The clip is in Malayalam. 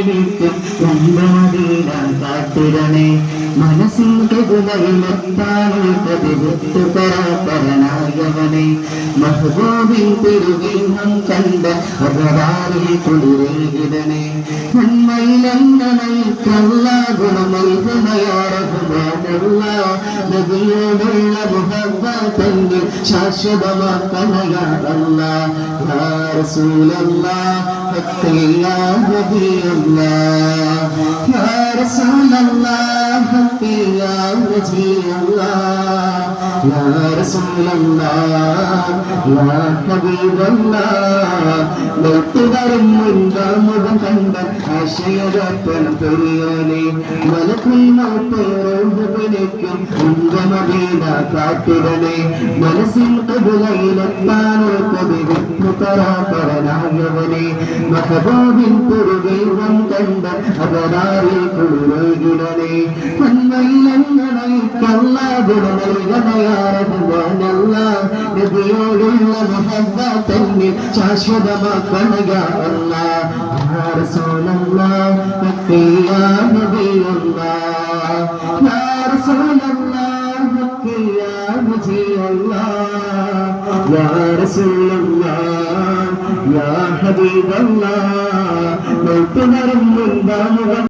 എനിക്ക് മദീന കാട്ടിടണേ മനസ്സിൻ കരുണയിലെത്താനേ പതിവെത്തു പരാപരനായവനെ മഹബൂബിൻ തിരുവിഹം കണ്ട അപരാരിൽ കുളിരേകിടണേ നന്മയിലെന്നനയിക്കല്ല ഗുണമൽകുമയാറഹുമാനല്ല നബിയോടുള്ള മുഹബ്ബത്തന്നിൽ ശാശ്വതമാക്കണയാറല്ല യാ റസൂലല്ലാഹ് ഹഖിയാ നബിയല്ലാഹ് യാ റസൂലല്ലാഹ് ഹഖിയാ നബിയല്ലാഹ് യാ റസൂലല്ലാഹ് യാ ഹബീബല്ലാഹ് മൗത്തുവരും മുൻകാമുഖം കണ്ട ആശയരത്നം പെരിയോനെ മലക്കുൽ മൗത്ത് റൂഹുവിലേക്കും മദീന കാട്ടിടണേ മനസ്സിൽ ഖബലയിലെത്താനോ പതിവെത്തു പരാപരനായവനെ മഹബൂബിൻ തിരുവൈവം കണ്ട അപരാരിൽ കുളിരേകിടണേ നന്മയിലെന്നനയിക്കല്ല ഗുണമൽകണയാറഹുമാനല്ല നബിയോടുള്ള മുഹബ്ബത്തന്നിൽ ശാശ്വതമാക്കണയാ അല്ലാഹ് യാ റസൂലല്ലാഹ് ഹഖിയാ നബിയല്ലാഹ് യാ റസൂലല്ലാഹ് ഹഖിയാ നബിയല്ലാഹ് യാ റസൂലല്ലാഹ് യാ ഹബീബല്ലാഹ് മൗത്ത് വരും മുൻപാമുഖം